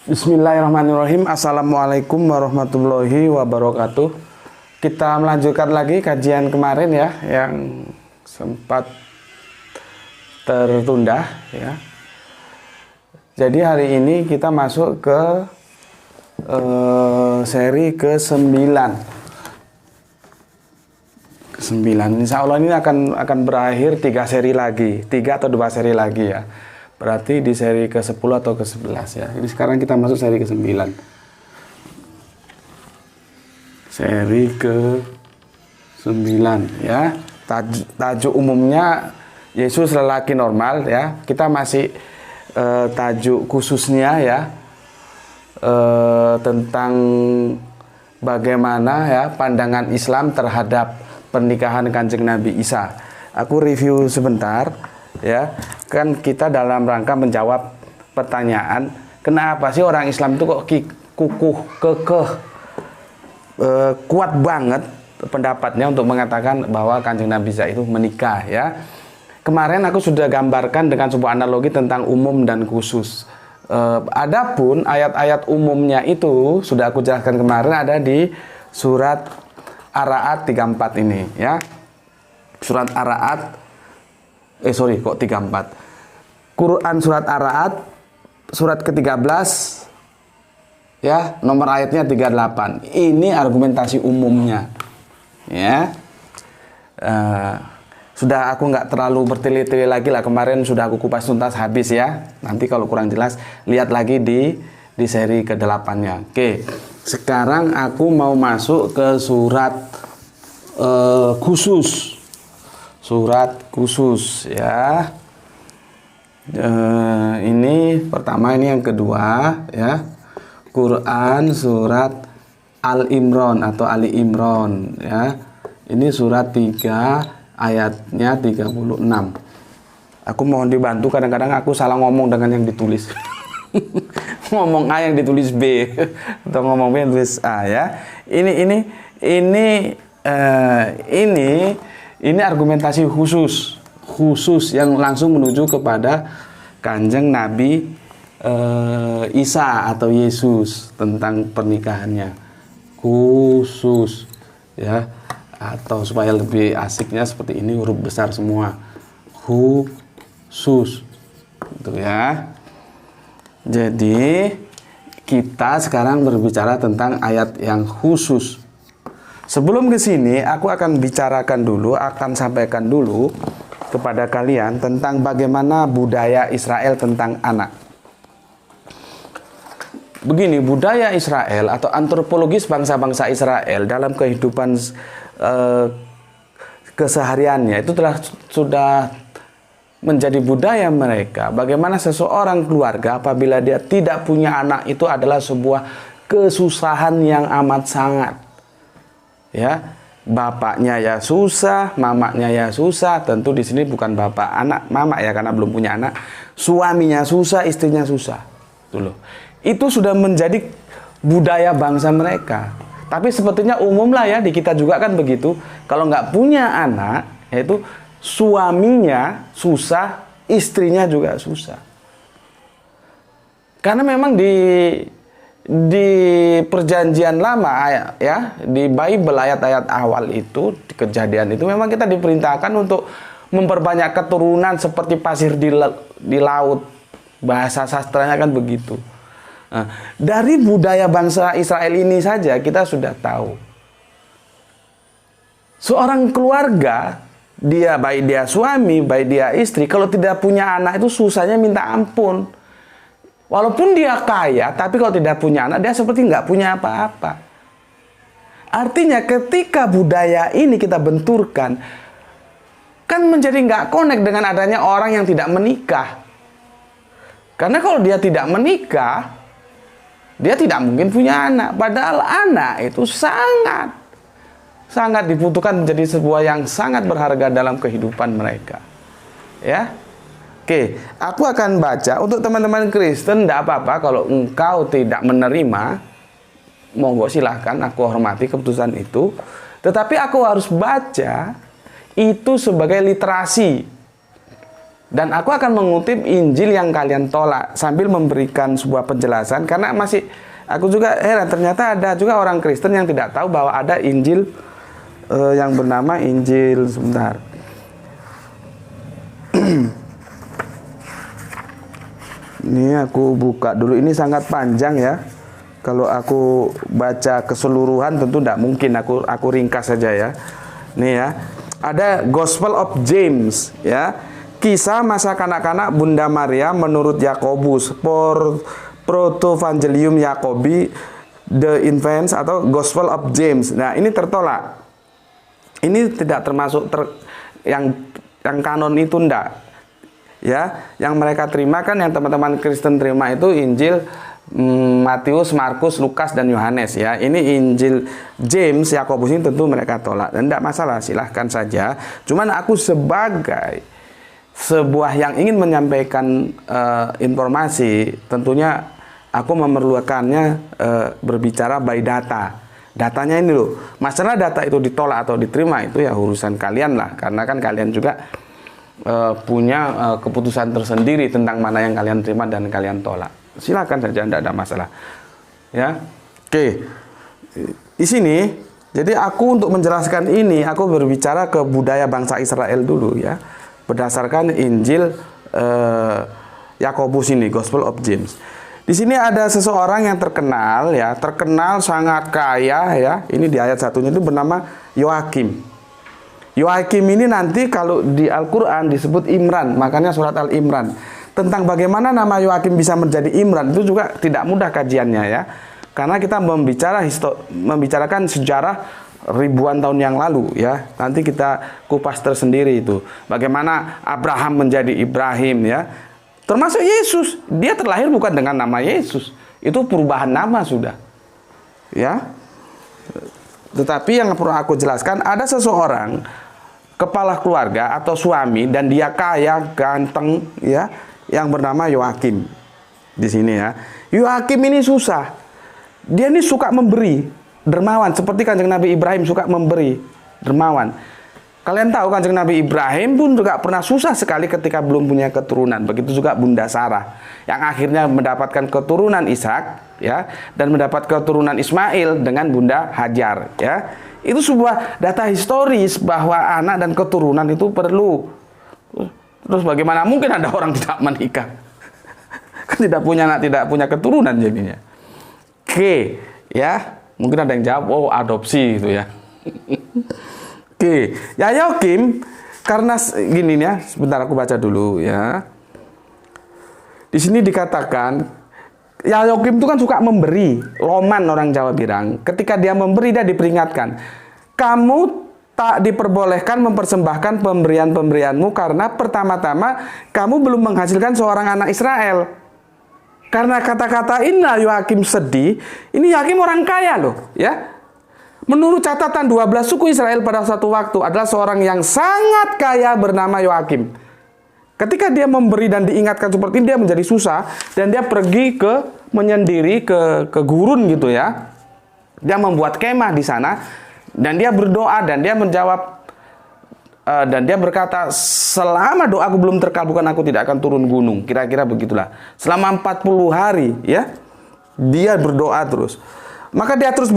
Bismillahirrahmanirrahim. Assalamualaikum warahmatullahi wabarakatuh. Kita melanjutkan lagi kajian kemarin ya, yang sempat tertunda ya. Jadi hari ini kita masuk ke seri ke-9. Insya Allah ini akan berakhir 3 seri lagi, 3 atau 2 seri lagi ya. Berarti di seri ke-10 atau ke-11 ya. Jadi sekarang kita masuk seri ke-9. Seri ke-9 ya. Tajuk umumnya Yesus lelaki normal ya. Kita masih tajuk khususnya ya, tentang bagaimana ya pandangan Islam terhadap pernikahan Kanjeng Nabi Isa. Aku review sebentar ya. Kan kita dalam rangka menjawab pertanyaan, kenapa sih orang Islam itu kok kukuh, kekeh, kuat banget pendapatnya untuk mengatakan bahwa Kanjeng Nabi Isa itu menikah ya. Kemarin aku sudah gambarkan dengan sebuah analogi tentang umum dan khusus. Adapun ayat-ayat umumnya itu sudah aku jelaskan kemarin, ada di surat Ar-Ra'd 34 ini ya. Surat Ar-Ra'd kok 34. Quran surat Ar-Ra'd surat ke-13 ya, nomor ayatnya 38. Ini argumentasi umumnya ya. Sudah aku nggak terlalu bertele-tele lagi lah, kemarin sudah aku kupas tuntas habis ya. Nanti kalau kurang jelas lihat lagi di seri ke-8-nya. Oke, sekarang aku mau masuk ke surat khusus. Surat khusus ya. Ini pertama, ini yang kedua ya. Quran surat Al-Imran atau Ali Imran ya. Ini surat 3 ayatnya 36. Aku mohon dibantu, kadang-kadang aku salah ngomong dengan yang ditulis. Ngomong A yang ditulis B atau ngomong B yang ditulis A ya. Ini argumentasi khusus yang langsung menuju kepada Kanjeng Nabi Isa atau Yesus, tentang pernikahannya khusus ya, atau supaya lebih asiknya seperti ini, huruf besar semua, khusus gitu ya. Jadi kita sekarang berbicara tentang ayat yang khusus. Sebelum ke sini, aku akan sampaikan dulu kepada kalian tentang bagaimana budaya Israel tentang anak. Begini, budaya Israel atau antropologis bangsa-bangsa Israel dalam kehidupan kesehariannya itu sudah menjadi budaya mereka. Bagaimana seseorang keluarga apabila dia tidak punya anak itu adalah sebuah kesusahan yang amat sangat. Ya, bapaknya ya susah, mamaknya ya susah. Tentu di sini bukan bapak anak, mama ya, karena belum punya anak. Suaminya susah, istrinya susah. Itu sudah menjadi budaya bangsa mereka. Tapi sepertinya umum lah ya, di kita juga kan begitu. Kalau nggak punya anak, yaitu suaminya susah, istrinya juga susah. Karena memang di perjanjian lama ya, di Bible ayat-ayat awal itu, di Kejadian itu memang kita diperintahkan untuk memperbanyak keturunan seperti pasir di laut. Bahasa sastranya kan begitu. Nah, dari budaya bangsa Israel ini saja kita sudah tahu. Seorang keluarga, baik dia suami, baik dia istri, kalau tidak punya anak itu susahnya minta ampun. Walaupun dia kaya, tapi kalau tidak punya anak, dia seperti nggak punya apa-apa. Artinya ketika budaya ini kita benturkan, kan menjadi nggak connect dengan adanya orang yang tidak menikah. Karena kalau dia tidak menikah, Dia tidak mungkin punya anak. Padahal anak itu sangat dibutuhkan, menjadi sebuah yang sangat berharga dalam kehidupan mereka. Ya. Oke, aku akan baca untuk teman-teman Kristen. Tidak apa-apa kalau engkau tidak menerima, monggo silahkan, aku hormati keputusan itu. Tetapi aku harus baca itu sebagai literasi. Dan aku akan mengutip Injil yang kalian tolak sambil memberikan sebuah penjelasan. Karena aku juga heran, ternyata ada juga orang Kristen yang tidak tahu bahwa ada Injil yang bernama Injil, sebentar. Ini aku buka dulu, ini sangat panjang ya. Kalau aku baca keseluruhan tentu tidak mungkin, aku ringkas saja ya. Nih ya, ada Gospel of James ya. Kisah masa kanak-kanak Bunda Maria menurut Yakobus, Protovangelium Yakobi, The Infants atau Gospel of James. Nah, ini tertolak. Ini tidak termasuk yang kanon itu, ndak. Ya, yang mereka terima kan, yang teman-teman Kristen terima itu Injil Matius, Markus, Lukas, dan Yohanes ya. Ini Injil James, Yakobus ini tentu mereka tolak. Dan tidak masalah, silahkan saja. Cuman aku sebagai sebuah yang ingin menyampaikan informasi, tentunya aku memerlukannya berbicara by data. Datanya ini loh. Masalah data itu ditolak atau diterima itu ya urusan kalian lah. Karena kan kalian juga punya keputusan tersendiri tentang mana yang kalian terima dan kalian tolak. Silakan saja, tidak ada masalah. Ya, oke. Di sini, jadi aku untuk menjelaskan ini, aku berbicara ke budaya bangsa Israel dulu ya, berdasarkan Injil Yakobus ini, Gospel of James. Di sini ada seseorang yang terkenal ya, terkenal sangat kaya ya. Ini di ayat satunya itu bernama Yoakim. Yoakim ini nanti kalau di Al-Quran disebut Imran, makanya surat Al-Imran. Tentang bagaimana nama Yoakim bisa menjadi Imran itu juga tidak mudah kajiannya ya. Karena kita membicarakan sejarah ribuan tahun yang lalu ya. Nanti kita kupas tersendiri itu. Bagaimana Abraham menjadi Ibrahim ya. Termasuk Yesus, dia terlahir bukan dengan nama Yesus. Itu perubahan nama sudah. Ya. Tetapi yang perlu aku jelaskan, ada seseorang kepala keluarga atau suami dan dia kaya, ganteng ya, yang bernama Yoakim. Di sini ya. Yoakim ini susah. Dia ini suka memberi, dermawan, seperti Kanjeng Nabi Ibrahim suka memberi, dermawan. Kalian tahu Kanjeng Nabi Ibrahim pun juga pernah susah sekali ketika belum punya keturunan. Begitu juga Bunda Sarah yang akhirnya mendapatkan keturunan Ishak ya, dan mendapat keturunan Ismail dengan Bunda Hajar ya. Itu sebuah data historis bahwa anak dan keturunan itu perlu. Terus bagaimana mungkin ada orang tidak menikah? Kan tidak punya anak, tidak punya keturunan jadinya. Oke, ya. Mungkin ada yang jawab, oh adopsi gitu ya. Oke, ya Yoakim, karena gini ya, sebentar aku baca dulu ya. Di sini dikatakan, ya Yoakim itu kan suka memberi, loman orang Jawa bilang. Ketika dia memberi, dia diperingatkan, kamu tak diperbolehkan mempersembahkan pemberian-pemberianmu karena pertama-tama kamu belum menghasilkan seorang anak Israel. Karena kata-kata inilah Yoakim sedih. Ini Yoakim orang kaya loh, ya. Menurut catatan 12 suku Israel pada satu waktu adalah seorang yang sangat kaya bernama Yoakim. Ketika dia memberi dan diingatkan seperti ini, dia menjadi susah dan dia pergi menyendiri ke gurun gitu ya. Dia membuat kemah di sana dan dia berdoa dan dia menjawab dan dia berkata, selama doaku belum terkabulkan aku tidak akan turun gunung. Kira-kira begitulah. Selama 40 hari ya, dia berdoa terus. Maka dia terus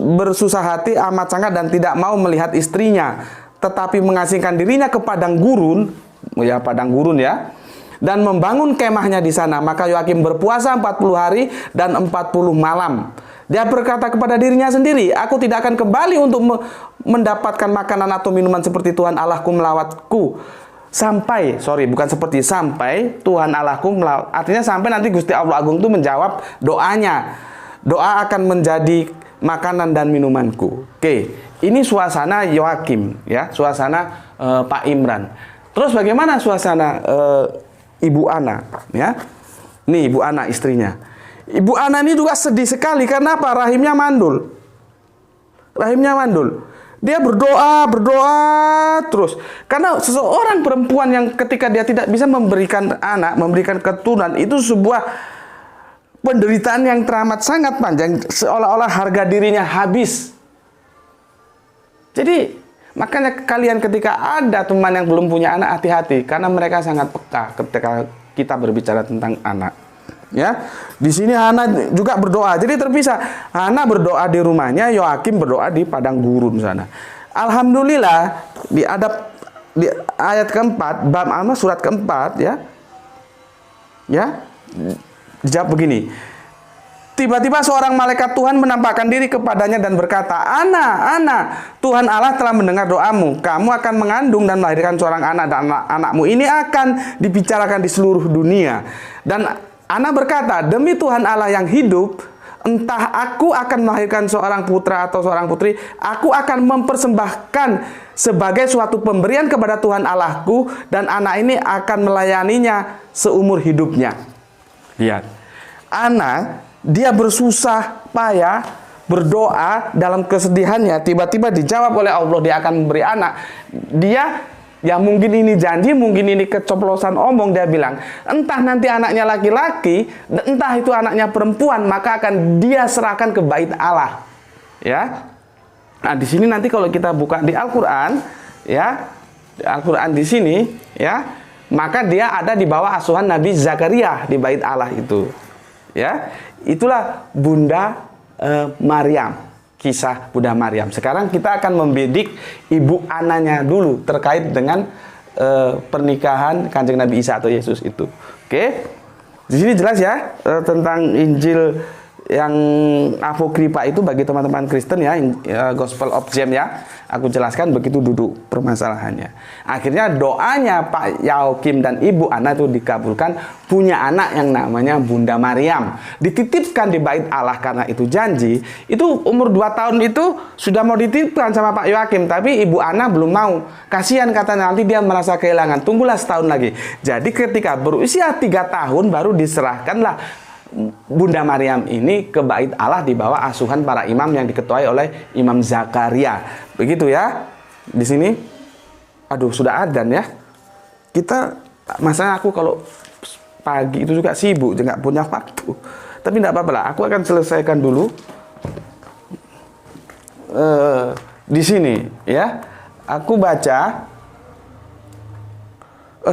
bersusah hati amat sangat dan tidak mau melihat istrinya, tetapi mengasingkan dirinya ke padang gurun, ya padang gurun ya, dan membangun kemahnya di sana. Maka Yoakim berpuasa 40 hari dan 40 malam. Dia berkata kepada dirinya sendiri, aku tidak akan kembali untuk mendapatkan makanan atau minuman seperti Tuhan Allahku melawatku. Sampai Tuhan Allahku melawat. Artinya sampai nanti Gusti Allah Agung itu menjawab doanya. Doa akan menjadi makanan dan minumanku. Oke, ini suasana Yoakim ya, suasana Pak Imran. Terus bagaimana suasana Ibu Ana ya? Nih Ibu Ana istrinya. Ibu Ana ini juga sedih sekali karena apa? Rahimnya mandul. Rahimnya mandul. Dia berdoa terus. Karena seseorang perempuan yang ketika dia tidak bisa memberikan anak, memberikan keturunan, itu sebuah penderitaan yang teramat sangat panjang, seolah-olah harga dirinya habis. Jadi makanya kalian ketika ada teman yang belum punya anak, hati-hati karena mereka sangat peka ketika kita berbicara tentang anak. Ya, di sini Hana juga berdoa. Jadi terpisah. Hana berdoa di rumahnya, Yoakim berdoa di padang gurun sana. Alhamdulillah di ayat keempat, bab surat keempat ya, dijawab begini. Tiba-tiba seorang malaikat Tuhan menampakkan diri kepadanya dan berkata, Ana, Tuhan Allah telah mendengar doamu. Kamu akan mengandung dan melahirkan seorang anak, dan anakmu ini akan dibicarakan di seluruh dunia. Dan Ana berkata, demi Tuhan Allah yang hidup, entah aku akan melahirkan seorang putra atau seorang putri, aku akan mempersembahkan sebagai suatu pemberian kepada Tuhan Allahku, dan anak ini akan melayaninya seumur hidupnya. Lihat, Ana, dia bersusah payah, berdoa dalam kesedihannya, tiba-tiba dijawab oleh Allah, dia akan memberi anak. Dia, ya mungkin ini janji, mungkin ini keceplosan omong, dia bilang, entah nanti anaknya laki-laki, entah itu anaknya perempuan, maka akan dia serahkan ke bait Allah. Ya. Nah, di sini nanti kalau kita buka di Al-Qur'an, ya, di Al-Qur'an di sini, ya, maka dia ada di bawah asuhan Nabi Zakaria di bait Allah itu. Ya. Itulah Bunda Maryam, kisah Bunda Maryam. Sekarang kita akan membidik ibu Ananya dulu terkait dengan pernikahan Kanjeng Nabi Isa atau Yesus itu. Oke, di sini jelas ya tentang Injil yang apokrifa itu bagi teman-teman Kristen ya, Gospel of James ya. Aku jelaskan begitu duduk permasalahannya. Akhirnya doanya Pak Yoakim dan Ibu Ana itu dikabulkan, punya anak yang namanya Bunda Maryam. Dititipkan di bait Allah karena itu janji. Itu umur 2 tahun itu sudah mau dititipkan sama Pak Yoakim, tapi Ibu Ana belum mau. Kasihan katanya, nanti dia merasa kehilangan. Tunggulah setahun lagi. Jadi ketika berusia 3 tahun baru diserahkanlah Bunda Maryam ini ke bait Allah di bawah asuhan para imam yang diketuai oleh Imam Zakaria. Begitu ya. Di sini aduh sudah adzan ya. Kita masalahnya aku kalau pagi itu juga sibuk, nggak punya waktu. Tapi tidak apa-apa lah, aku akan selesaikan dulu di sini ya. Aku baca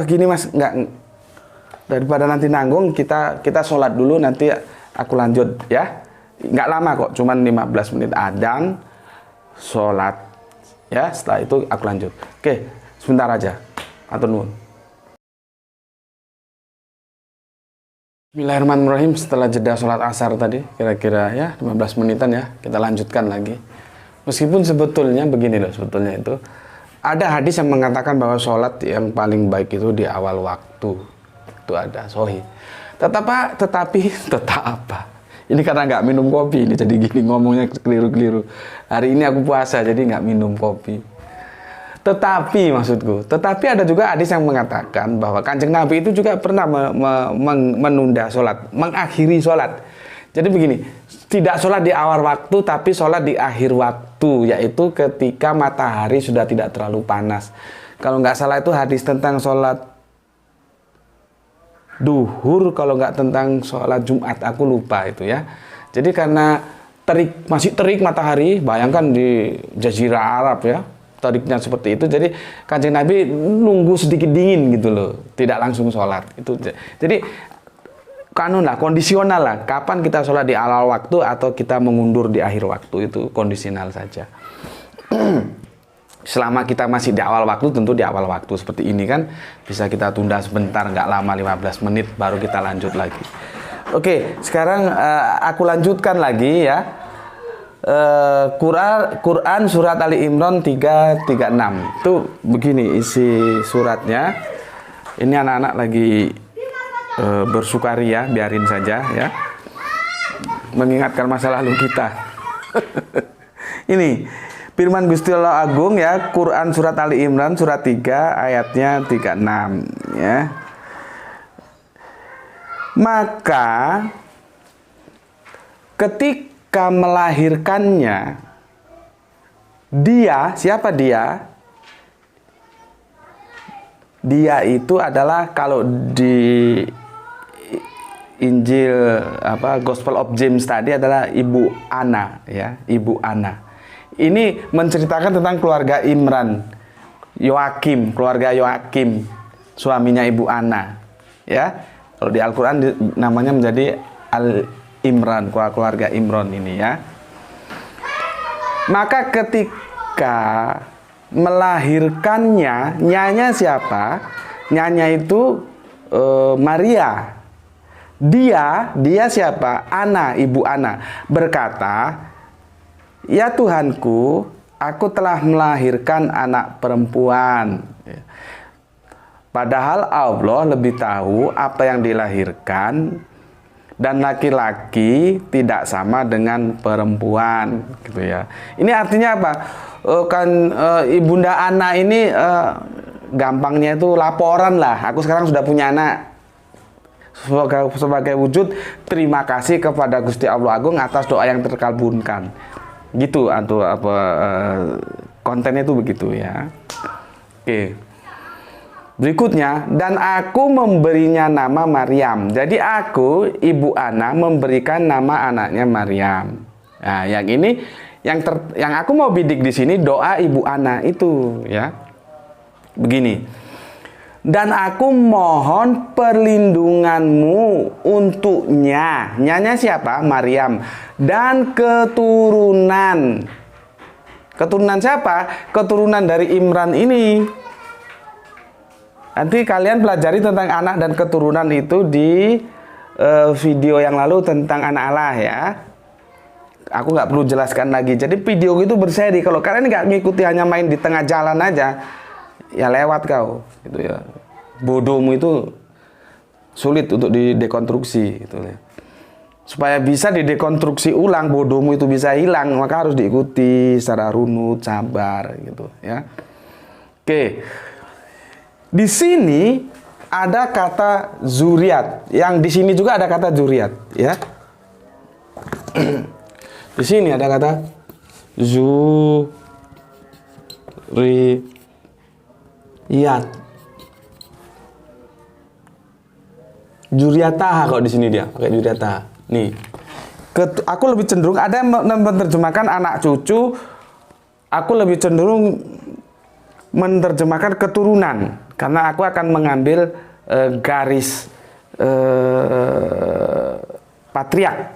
gini Mas, nggak, daripada nanti nanggung, kita sholat dulu, nanti aku lanjut ya. Nggak lama kok, cuman 15 menit adzan, sholat ya, setelah itu aku lanjut. Oke, sebentar aja, atur nuwun. Bismillahirrahmanirrahim. Setelah jeda sholat asar tadi, kira-kira ya 15 menitan ya, kita lanjutkan lagi. Meskipun sebetulnya begini loh, sebetulnya itu ada hadis yang mengatakan bahwa sholat yang paling baik itu di awal waktu. Itu ada sahih. Tetapi apa? Ini karena nggak minum kopi ini jadi gini ngomongnya keliru-keliru. Hari ini aku puasa jadi nggak minum kopi. Tetapi maksudku, ada juga hadis yang mengatakan bahwa Kanjeng Nabi itu juga pernah menunda sholat, mengakhiri sholat. Jadi begini, tidak sholat di awal waktu tapi sholat di akhir waktu, yaitu ketika matahari sudah tidak terlalu panas. Kalau nggak salah itu hadis tentang sholat duhur, kalau nggak tentang sholat Jumat, aku lupa itu ya. Jadi karena masih terik matahari, bayangkan di Jazirah Arab ya, teriknya seperti itu. Jadi Kanjeng Nabi nunggu sedikit dingin gitu loh, tidak langsung sholat itu. Jadi kanun lah, kondisional lah, kapan kita sholat di awal waktu atau kita mengundur di akhir waktu, itu kondisional saja. Selama kita masih di awal waktu, tentu di awal waktu seperti ini kan bisa kita tunda sebentar, nggak lama 15 menit baru kita lanjut lagi. Oke, sekarang aku lanjutkan lagi ya. Quran surat Ali Imran 336 itu begini isi suratnya. Ini anak-anak lagi bersukaria, biarin saja ya, mengingatkan masa lalu kita. Ini firman Gusti Allah Agung ya, Quran surat Ali Imran surat 3 ayatnya 36 ya. Maka ketika melahirkannya, dia, siapa dia? Dia itu adalah kalau di Injil Gospel of James tadi adalah Ibu Ana, ya, Ibu Ana. Ini menceritakan tentang keluarga Imran, keluarga Yoakim, suaminya Ibu Ana, ya. Kalau di Al-Quran namanya menjadi Al-Imran, keluarga Imran ini, ya. Maka ketika melahirkannya, nyanya siapa? Nyanya itu Maria. Dia siapa? Ana, Ibu Ana berkata, "Ya Tuhanku, aku telah melahirkan anak perempuan." Padahal Allah lebih tahu apa yang dilahirkan, dan laki-laki tidak sama dengan perempuan, gitu ya. Ini artinya apa? Ibunda Ana ini gampangnya itu laporan lah. Aku sekarang sudah punya anak. Sebagai wujud terima kasih kepada Gusti Allah Agung atas doa yang terkabulkan. Gitu atau kontennya itu begitu, ya. Oke. Berikutnya, dan aku memberinya nama Maryam. Jadi aku, Ibu Ana, memberikan nama anaknya Maryam. Nah, yang ini yang aku mau bidik di sini doa Ibu Ana itu, ya. Begini. Dan aku mohon perlindunganmu untuknya. Nyanya siapa? Maryam. Dan keturunan. Keturunan siapa? Keturunan dari Imran ini. Nanti kalian pelajari tentang anak dan keturunan itu di video yang lalu tentang anak Allah, ya. Aku nggak perlu jelaskan lagi. Jadi video itu berseri. Kalau kalian nggak ngikuti, hanya main di tengah jalan aja, ya lewat kau, gitu ya. Bodohmu itu sulit untuk didekonstruksi, gitu ya. Supaya bisa didekonstruksi ulang, bodohmu itu bisa hilang, maka harus diikuti secara runut, sabar, gitu, ya. Oke. Di sini ada kata zuriat. Yang di sini juga ada kata zuriat, ya. Di sini ada kata zuriyat. Juriataha kalau di sini dia pakai juriataha. Nih. Aku lebih cenderung ada yang menerjemahkan anak cucu. Aku lebih cenderung menerjemahkan keturunan, karena aku akan mengambil garis patriark,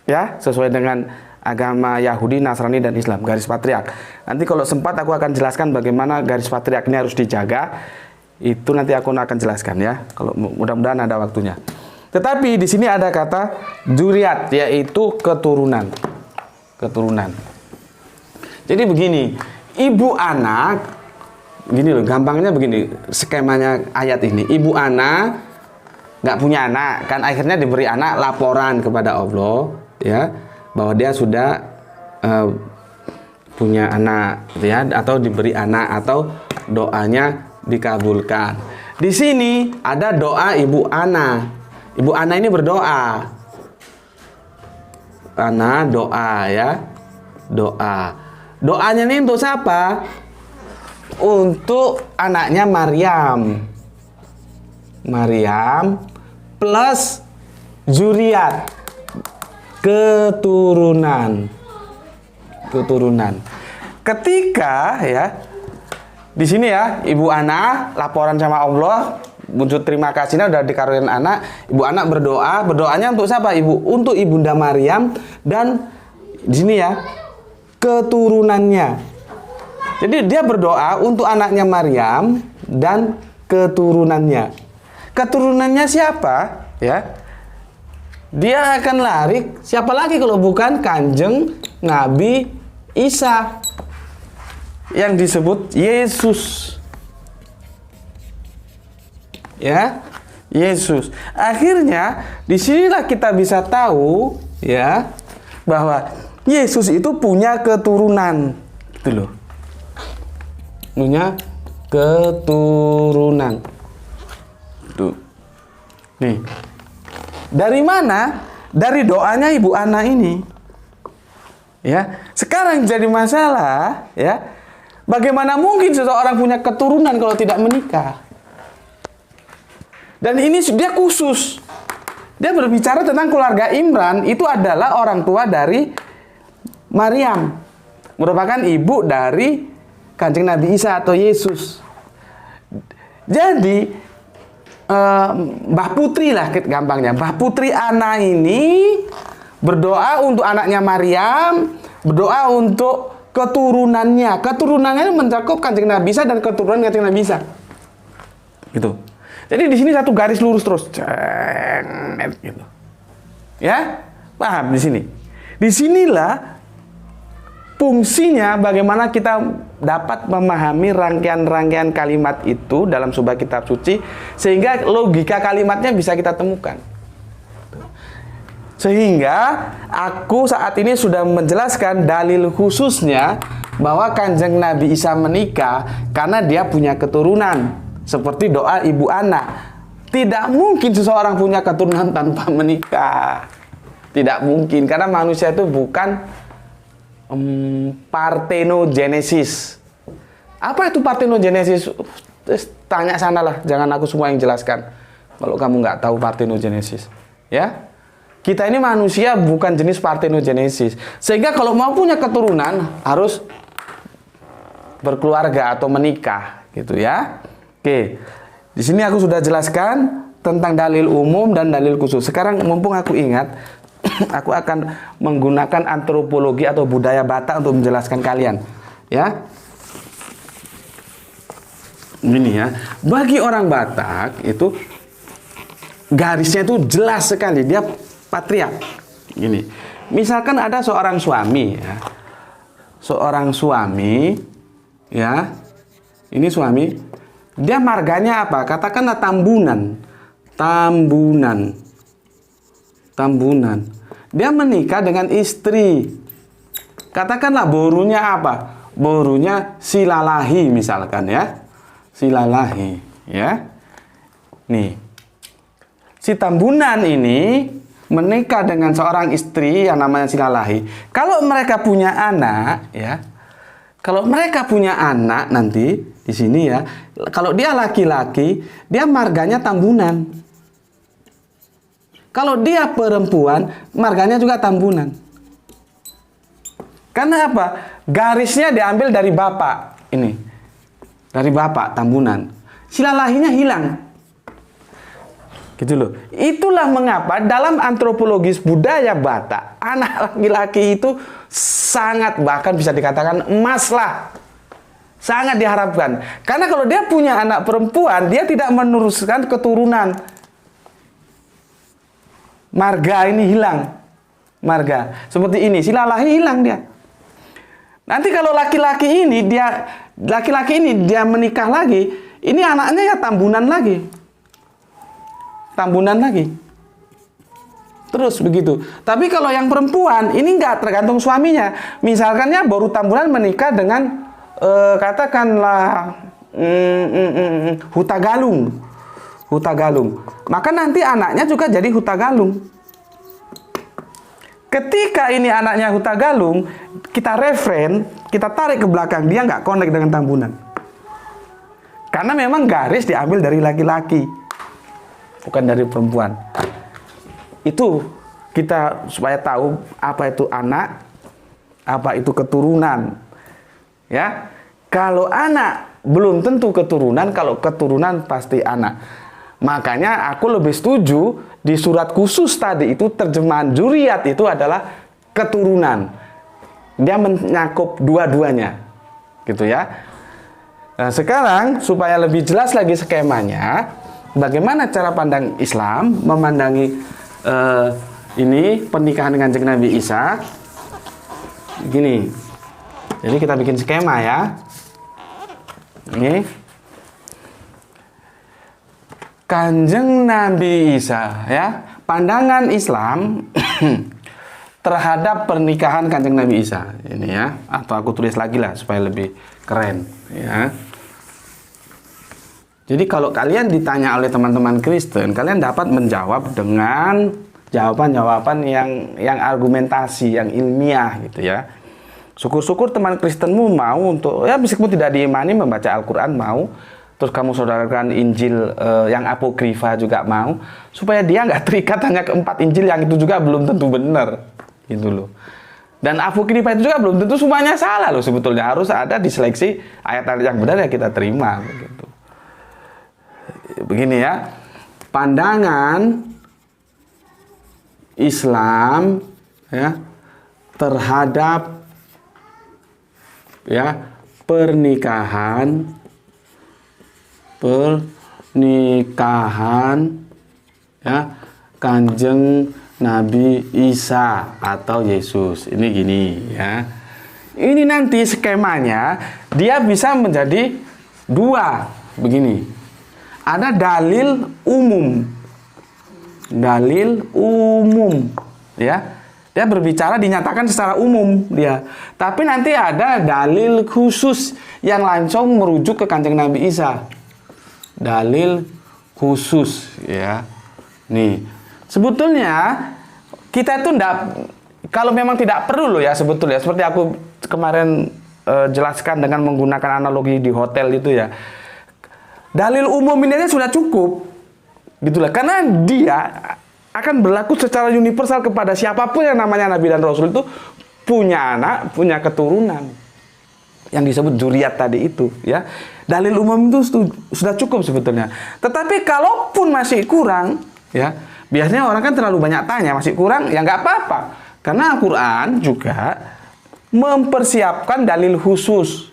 ya, sesuai dengan agama Yahudi, Nasrani, dan Islam, garis patriark. Nanti kalau sempat aku akan jelaskan bagaimana garis patriark ini harus dijaga. Itu nanti aku akan jelaskan, ya, kalau mudah-mudahan ada waktunya. Tetapi di sini ada kata zuriat, yaitu keturunan. Jadi begini, Ibu anak. Gini loh, gampangnya begini skemanya ayat ini. Ibu Ana nggak punya anak, kan akhirnya diberi anak, laporan kepada Allah, ya, bahwa dia sudah punya anak, ya, atau diberi anak, atau doanya dikabulkan. Di sini ada doa Ibu Ana. Ibu Ana ini berdoa. Ana doa, ya, doa. Doanya ini untuk siapa? Untuk anaknya Maryam. Maryam plus zuriat, keturunan. Ketika, ya, di sini, ya, Ibu Ana laporan sama Allah, wujud terima kasihnya udah dikaruniain anak. Ibu anak berdoanya untuk siapa? Untuk Ibunda Maryam, dan di sini, ya, keturunannya. Jadi dia berdoa untuk anaknya Maryam dan keturunannya. Keturunannya siapa? Ya, dia akan lari. Siapa lagi kalau bukan Kanjeng Nabi Isa, yang disebut Yesus. Ya, Yesus. Akhirnya disinilah kita bisa tahu, ya, bahwa Yesus itu punya keturunan, gitu loh. Punya keturunan. Tuh. Nih. Dari mana? Dari doanya Ibu Ana ini. Ya, sekarang jadi masalah, ya. Bagaimana mungkin seseorang punya keturunan kalau tidak menikah? Dan ini dia khusus. Dia berbicara tentang keluarga Imran, itu adalah orang tua dari Maryam, merupakan ibu dari Kanjeng Nabi Isa atau Yesus. Jadi Mbah Putri lah gampangnya. Mbah Putri Ana ini berdoa untuk anaknya Maryam, berdoa untuk keturunannya. Keturunannya mencakup Kanjeng Nabi Isa dan keturunan Kanjeng Nabi Isa. Gitu. Jadi di sini satu garis lurus terus. Gitu. Ya? Paham di sini. Disinilah fungsinya bagaimana kita dapat memahami rangkaian-rangkaian kalimat itu dalam sebuah kitab suci, sehingga logika kalimatnya bisa kita temukan. Sehingga aku saat ini sudah menjelaskan dalil khususnya bahwa Kanjeng Nabi Isa menikah karena dia punya keturunan. Seperti doa Ibu Ana. Tidak mungkin seseorang punya keturunan tanpa menikah. Tidak mungkin, karena manusia itu bukan parthenogenesis. Apa itu parthenogenesis? Tanya sana lah, jangan aku semua yang jelaskan. Kalau kamu nggak tahu parthenogenesis, ya. Kita ini manusia bukan jenis parthenogenesis. Sehingga kalau mau punya keturunan harus berkeluarga atau menikah, gitu ya. Oke. Di sini aku sudah jelaskan tentang dalil umum dan dalil khusus. Sekarang mumpung aku ingat, aku akan menggunakan antropologi atau budaya Batak untuk menjelaskan kalian, ya. Ini ya, bagi orang Batak itu garisnya itu jelas sekali, dia patriark. Gini, misalkan ada seorang suami, ya, seorang suami, ya, ini suami, dia marganya apa? Katakanlah Tambunan, Tambunan. Dia menikah dengan istri. Katakanlah borunya apa? Borunya Silalahi misalkan, ya. Silalahi, ya. Nih. Si Tambunan ini menikah dengan seorang istri yang namanya Silalahi. Kalau mereka punya anak, ya. Kalau mereka punya anak nanti di sini, ya. Kalau dia laki-laki, dia marganya Tambunan. Kalau dia perempuan, marganya juga Tambunan. Karena apa? Garisnya diambil dari bapak. Ini. Dari bapak, Tambunan. Silalahinya hilang. Gitu loh. Itulah mengapa dalam antropologis budaya Batak, anak laki-laki itu sangat, bahkan bisa dikatakan emas lah. Sangat diharapkan. Karena kalau dia punya anak perempuan, dia tidak meneruskan keturunan. Marga ini hilang. Marga. Seperti ini. Silalahi hilang dia. Nanti kalau laki-laki ini dia menikah lagi, ini anaknya ya Tambunan lagi. Tambunan lagi. Terus begitu. Tapi kalau yang perempuan, ini enggak tergantung suaminya. Misalkannya baru Tambunan menikah dengan katakanlah Hutagalung. Maka nanti anaknya juga jadi Hutagalung. Ketika ini anaknya Hutagalung, kita referen, kita tarik ke belakang, dia nggak connect dengan Tambunan. Karena memang garis diambil dari laki-laki, bukan dari perempuan. Itu kita supaya tahu apa itu anak, apa itu keturunan. Ya, kalau anak belum tentu keturunan, kalau keturunan pasti anak. Makanya aku lebih setuju di surat khusus tadi itu terjemahan Dzurriyyat itu adalah keturunan. Dia menyakup dua-duanya. Gitu ya. Nah, sekarang supaya lebih jelas lagi skemanya, bagaimana cara pandang Islam memandangi ini pernikahan dengan Kanjeng Nabi Isa. Gini. Jadi kita bikin skema ya. Ini Kanjeng Nabi Isa, ya, pandangan Islam terhadap pernikahan Kanjeng Nabi Isa ini ya, atau aku tulis lagi lah supaya lebih keren ya. Jadi kalau kalian ditanya oleh teman-teman Kristen, kalian dapat menjawab dengan jawaban-jawaban yang argumentasi, yang ilmiah gitu ya. Syukur-syukur teman Kristenmu mau untuk, ya meskipun tidak diimani, membaca Al-Quran mau, terus kamu saudarakan Injil yang apokrifa juga mau, supaya dia nggak terikat hanya ke 4 Injil yang itu juga belum tentu benar gitu loh. Dan apokrifa itu juga belum tentu semuanya salah loh sebetulnya. Harus ada diseleksi ayat-ayat yang benar yang kita terima begitu. Begini ya, pandangan Islam ya terhadap ya pernikahan ya Kanjeng Nabi Isa atau Yesus. Ini gini ya. Ini nanti skemanya dia bisa menjadi 2 begini. Ada dalil umum. Dalil umum ya. Dia berbicara dinyatakan secara umum dia. Tapi nanti ada dalil khusus yang langsung merujuk ke Kanjeng Nabi Isa. Dalil khusus ya. Nih, sebetulnya kita itu kalau memang tidak perlu loh ya sebetulnya, seperti aku kemarin jelaskan dengan menggunakan analogi di hotel itu ya. Dalil umum ini aja sudah cukup. Gitulah, karena dia akan berlaku secara universal kepada siapapun yang namanya Nabi dan Rasul itu punya anak, punya keturunan. Yang disebut dzurriyyat tadi itu ya. Dalil umum itu sudah cukup sebetulnya. Tetapi kalaupun masih kurang ya, biasanya orang kan terlalu banyak tanya, masih kurang ya nggak apa-apa. Karena Al-Quran juga mempersiapkan dalil khusus.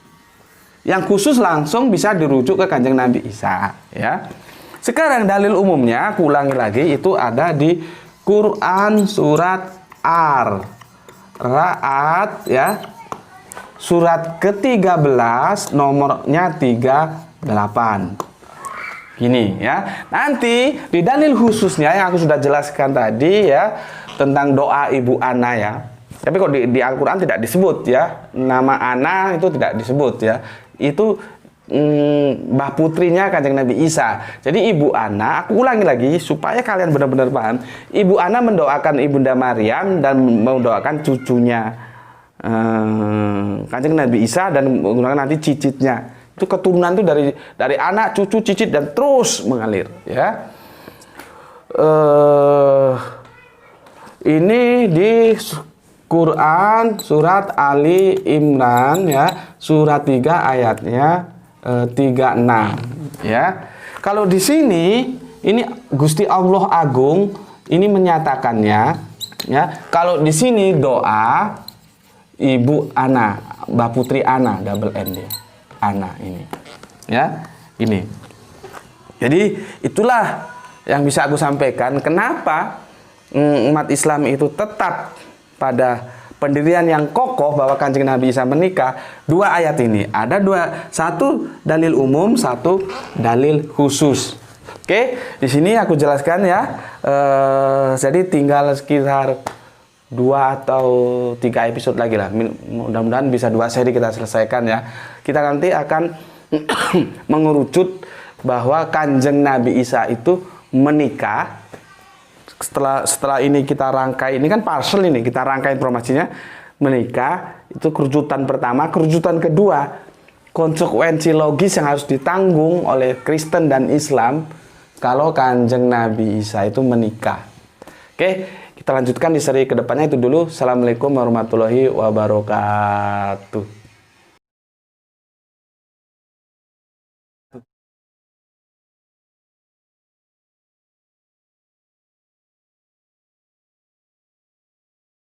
Yang khusus langsung bisa dirujuk ke Kanjeng Nabi Isa ya. Sekarang dalil umumnya aku ulangi lagi, itu ada di Quran surat Ar-Ra'd ya. Surat ke-13 nomornya 38. Gini ya. Nanti di dalil khususnya yang aku sudah jelaskan tadi ya, tentang doa Ibu Ana ya. Tapi kok di Al-Quran tidak disebut ya. Nama Ana itu tidak disebut ya. Itu mbah putrinya Kanjeng Nabi Isa. Jadi Ibu Ana, aku ulangi lagi supaya kalian benar-benar paham. Ibu Ana mendoakan Ibunda Maryam dan mendoakan cucunya Kanjeng Nabi Isa dan menggunakan nanti cicitnya. Itu keturunan itu dari anak, cucu, cicit dan terus mengalir ya. Ini di Quran surat Ali Imran ya, surat 3 ayatnya 36 ya. Kalau di sini ini Gusti Allah Agung ini menyatakannya ya. Kalau di sini doa Ibu Ana, Mbak Putri Ana, double N dia. Ana ini. Ya, ini. Jadi itulah yang bisa aku sampaikan kenapa umat Islam itu tetap pada pendirian yang kokoh bahwa Kanjeng Nabi Isa menikah. 2 ayat ini ada 2, satu dalil umum, satu dalil khusus. Oke, di sini aku jelaskan ya. Jadi tinggal sekitar 2 atau 3 episode lagi lah. Mudah-mudahan bisa 2 seri kita selesaikan ya. Kita nanti akan mengerucut bahwa Kanjeng Nabi Isa itu menikah. Setelah ini kita rangkai, ini kan parcel ini, kita rangkai informasinya. Menikah, itu kerucutan pertama. Kerucutan kedua, konsekuensi logis yang harus ditanggung oleh Kristen dan Islam kalau Kanjeng Nabi Isa itu menikah. Oke, kita lanjutkan di seri kedepannya. Itu dulu. Assalamualaikum warahmatullahi wabarakatuh.